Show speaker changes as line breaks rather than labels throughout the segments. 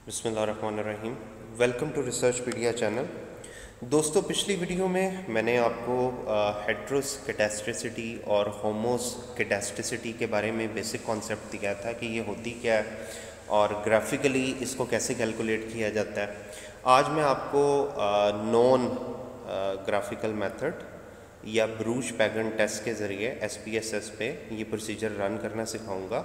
बिस्मिल्लाहिर्रहमानिर्रहीम। Welcome to Researchpedia channel. दोस्तों, पिछली वीडियो में मैंने आपको हेट्रोस कैटास्ट्रिसिटी और होमोस कैटास्ट्रिसिटी के बारे में बेसिक कॉन्सेप्ट दिया था कि ये होती क्या है और ग्राफिकली इसको कैसे कैलकुलेट किया जाता है। आज मैं आपको नॉन ग्राफिकल मेथड या ब्रूच पैगन टेस्ट के ज़रिए SPSS पे ये प्रोसीजर रन करना सिखाऊंगा।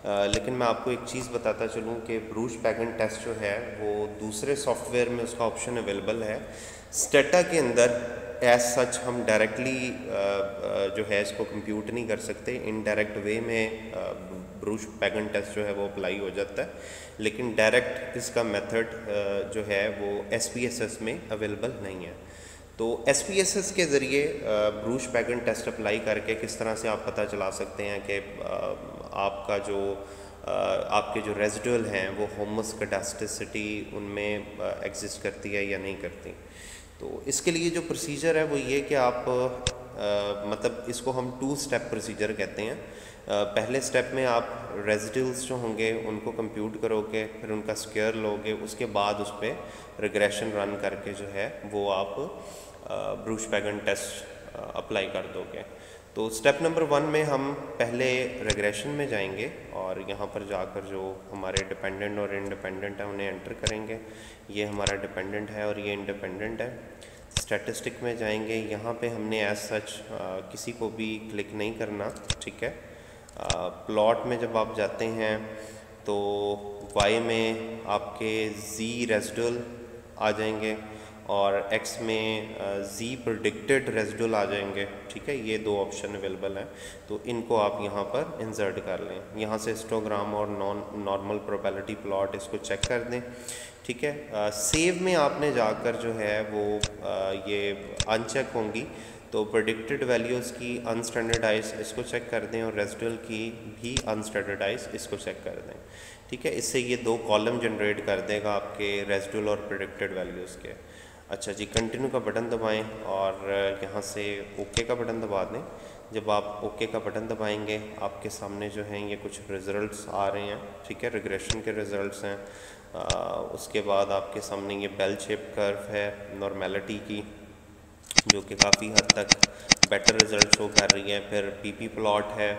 लेकिन मैं आपको एक चीज़ बताता चलूँ कि ब्रूच पैगन टेस्ट जो है वो दूसरे सॉफ्टवेयर में उसका ऑप्शन अवेलेबल है। स्टेटा के अंदर एज सच हम डायरेक्टली जो है इसको कंप्यूट नहीं कर सकते, इनडायरेक्ट वे में ब्रूच पैगन टेस्ट जो है वो अप्लाई हो जाता है, लेकिन डायरेक्ट इसका मेथड जो है वो SPSS में अवेलेबल नहीं है। तो SPSS के ज़रिए ब्रूच पैगन टेस्ट अप्लाई करके किस तरह से आप पता चला सकते हैं कि आपका जो आपके जो रेजिडुअल हैं वो होमोस कैटास्ट्रिसिटी उनमें एग्जिस्ट करती है या नहीं करती। तो इसके लिए जो प्रोसीजर है वो ये कि आप मतलब इसको हम 2 स्टेप प्रोसीजर कहते हैं। पहले स्टेप में आप रेजिडुअल्स जो होंगे उनको कंप्यूट करोगे, फिर उनका स्क्वायर लोगे, उसके बाद उस पर रिग्रेशन रन करके जो है वो आप ब्रूच पैगन टेस्ट अप्लाई कर दोगे। तो स्टेप नंबर 1 में हम पहले रिग्रेशन में जाएंगे और यहाँ पर जाकर जो हमारे डिपेंडेंट और इंडिपेंडेंट है उन्हें एंटर करेंगे। ये हमारा डिपेंडेंट है और ये इंडिपेंडेंट है। स्टैटिस्टिक में जाएंगे, यहाँ पे हमने एज सच किसी को भी क्लिक नहीं करना, ठीक है। प्लॉट में जब आप जाते हैं तो y में आपके z रेजिडुअल आ जाएंगे और x में z प्रेडिक्टेड रेजिडुअल आ जाएंगे, ठीक है। ये 2 ऑप्शन अवेलेबल हैं, तो इनको आप यहाँ पर इंसर्ट कर लें। यहाँ से हिस्टोग्राम और नॉर्मल प्रोबेबिलिटी प्लॉट इसको चेक कर दें, ठीक है। सेव में आपने जाकर जो है वो ये अनचेक होंगी, तो प्रेडिक्टेड वैल्यूज़ की अनस्टैंडर्डाइज इसको चेक कर दें और रेजिडुअल की भी अनस्टैंडर्डाइज इसको चेक कर दें, ठीक है। इससे ये 2 कॉलम जनरेट कर देगा आपके रेजिडुअल और प्रेडिक्टेड वैल्यूज़ के। अच्छा जी, कंटिन्यू का बटन दबाएं और यहाँ से ओके का बटन दबा दें। जब आप ओके का बटन दबाएंगे आपके सामने जो हैं ये कुछ रिजल्ट्स आ रहे हैं, ठीक है। रिग्रेशन के रिजल्ट्स हैं। उसके बाद आपके सामने ये बेल शेप कर्व है नॉर्मेलिटी की, जो कि काफ़ी हद तक बेटर रिजल्ट शो कर रही है। फिर PP प्लॉट है,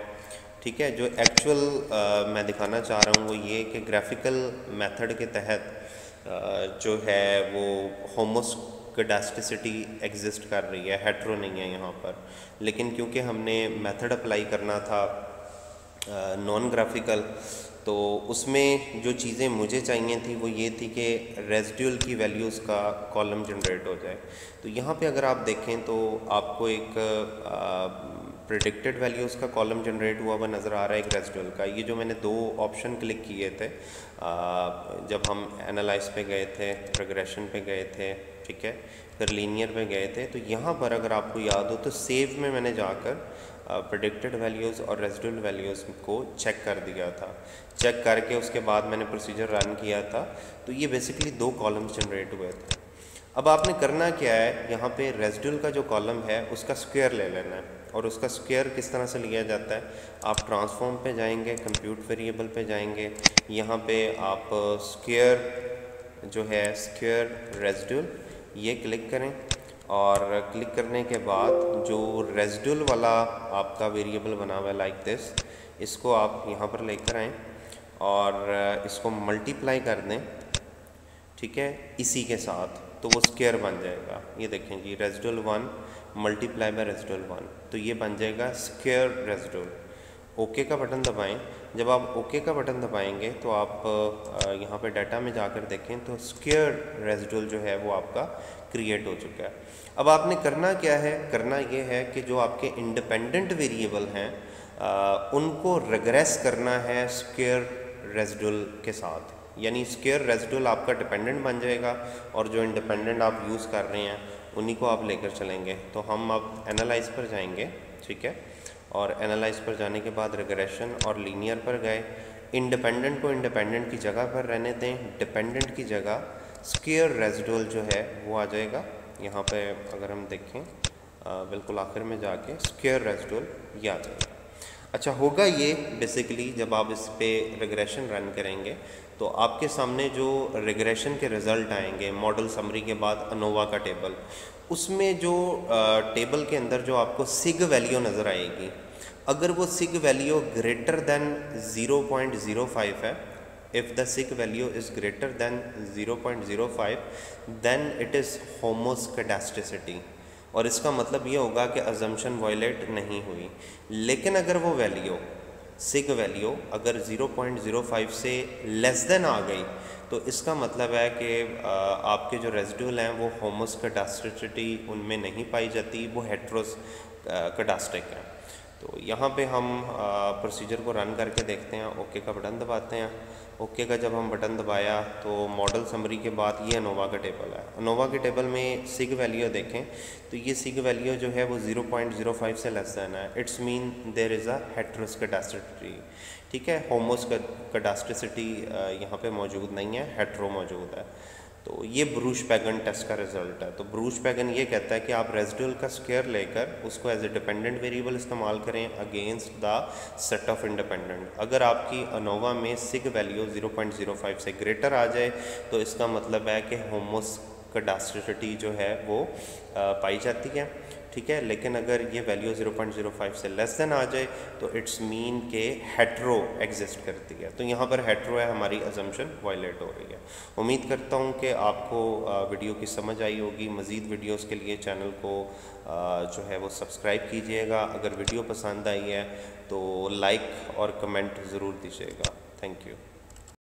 ठीक है। जो एक्चुअल मैं दिखाना चाह रहा हूँ वो ये कि ग्राफिकल मेथड के तहत जो है वो होमोस कैटास्ट्रिसिटी एग्जिस्ट कर रही है, हेट्रो नहीं है यहाँ पर। लेकिन क्योंकि हमने मेथड अप्लाई करना था नॉन ग्राफिकल, तो उसमें जो चीज़ें मुझे चाहिए थी वो ये थी कि रेजिडुअल की वैल्यूज़ का कॉलम जनरेट हो जाए। तो यहाँ पे अगर आप देखें तो आपको एक प्रेडिक्टेड वैल्यूज़ का कॉलम जनरेट हुआ हुआ नज़र आ रहा है, एक रेजिडुअल का। ये जो मैंने 2 ऑप्शन क्लिक किए थे जब हम एनालाइज पे गए थे, रिग्रेशन पे गए थे, ठीक है, फिर लीनियर पे गए थे, तो यहाँ पर अगर आपको याद हो तो सेव में मैंने जाकर प्रेडिक्टेड वैल्यूज़ और रेजिडुअल वैल्यूज़ को चेक कर दिया था। चेक करके उसके बाद मैंने प्रोसीजर रन किया था, तो ये बेसिकली 2 कॉलम्स जनरेट हुए थे। अब आपने करना क्या है, यहाँ पे रेजिडुअल का जो कॉलम है उसका स्क्वायर ले लेना है। और उसका स्क्वायर किस तरह से लिया जाता है, आप ट्रांसफॉर्म पे जाएंगे, कंप्यूट वेरिएबल पे जाएंगे, यहाँ पे आप स्क्वायर जो है स्क्वायर रेजिडुअल ये क्लिक करें और क्लिक करने के बाद जो रेजिडुअल वाला आपका वेरिएबल बना हुआ है लाइक दिस, इसको आप यहाँ पर लेकर आएँ और इसको मल्टीप्लाई कर दें, ठीक है, इसी के साथ, तो वो स्क्वायर बन जाएगा। ये देखें जी, रेजिडुअल 1 मल्टीप्लाई बाय रेजिडुअल 1, तो ये बन जाएगा स्क्वायर रेजिडुअल। ओके का बटन दबाएं। जब आप ओके का बटन दबाएंगे तो आप यहाँ पे डाटा में जाकर देखें तो स्क्वायर रेजिडुअल जो है वो आपका क्रिएट हो चुका है। अब आपने करना क्या है, करना ये है कि जो आपके इंडिपेंडेंट वेरिएबल हैं उनको रिग्रेस करना है स्क्वायर रेजिडुअल के साथ, यानी स्क्वायर रेजिडुअल आपका डिपेंडेंट बन जाएगा और जो इंडिपेंडेंट आप यूज़ कर रहे हैं उन्हीं को आप लेकर चलेंगे। तो हम अब एनालाइज पर जाएंगे, ठीक है, और एनालाइज पर जाने के बाद रिग्रेशन और लीनियर पर गए। इंडिपेंडेंट को इंडिपेंडेंट की जगह पर रहने दें, डिपेंडेंट की जगह स्क्वायर रेजिडुअल जो है वो आ जाएगा। यहाँ पे अगर हम देखें बिल्कुल आखिर में जाके स्क्वायर रेजिडुअल ये आ जाएगा। अच्छा, होगा ये बेसिकली जब आप इस पे रिग्रेशन रन करेंगे तो आपके सामने जो रिग्रेशन के रिज़ल्ट आएंगे मॉडल समरी के बाद अनोवा का टेबल, उसमें जो टेबल के अंदर जो आपको सिग वैल्यू नज़र आएगी, अगर वो सिग वैल्यू ग्रेटर देन 0.05 है, if the sig value is greater than 0.05 then it is homoscedasticity, और इसका मतलब ये होगा कि अजम्पशन वायलेट नहीं हुई। लेकिन अगर वो वैल्यू सिग वैल्यू अगर 0.05 से लेस देन आ गई तो इसका मतलब है कि आपके जो रेजिडुअल हैं वो होमोस्केडास्टिसिटी उनमें नहीं पाई जाती, वो हेट्रोस्केडास्टिक है। तो यहाँ पे हम प्रोसीजर को रन करके देखते हैं। ओके का बटन दबाते हैं। ओके का जब हम बटन दबाया तो मॉडल समरी के बाद ये अनोवा का टेबल है। अनोवा के टेबल में सिग वैल्यू देखें तो ये सिग वैल्यू जो है वो 0.05 से लेस देन है। It's mean there is a heteroscedasticity. ठीक है, होमोस्केडास्टिसिटी यहाँ पे मौजूद नहीं है, हेट्रो मौजूद है। तो ये ब्रूश-पैगन टेस्ट का रिजल्ट है। तो ब्रूश-पैगन ये कहता है कि आप रेजिडुअल का स्क्वायर लेकर उसको एज ए डिपेंडेंट वेरिएबल इस्तेमाल करें against the set of independent. अगर आपकी अनोवा में सिग वैल्यू 0.05 से ग्रेटर आ जाए तो इसका मतलब है कि होमोस्केडास्टिसिटी जो है वो पाई जाती है। ठीक है, लेकिन अगर ये वैल्यू 0.05 से लेस देन आ जाए तो इट्स मीन के हेट्रो एग्जिस्ट करती है। तो यहाँ पर हेट्रो है, हमारी अजम्पशन वायलेट हो रही है। उम्मीद करता हूँ कि आपको वीडियो की समझ आई होगी। मज़ीद वीडियोस के लिए चैनल को जो है वो सब्सक्राइब कीजिएगा। अगर वीडियो पसंद आई है तो लाइक और कमेंट ज़रूर दीजिएगा। Thank you.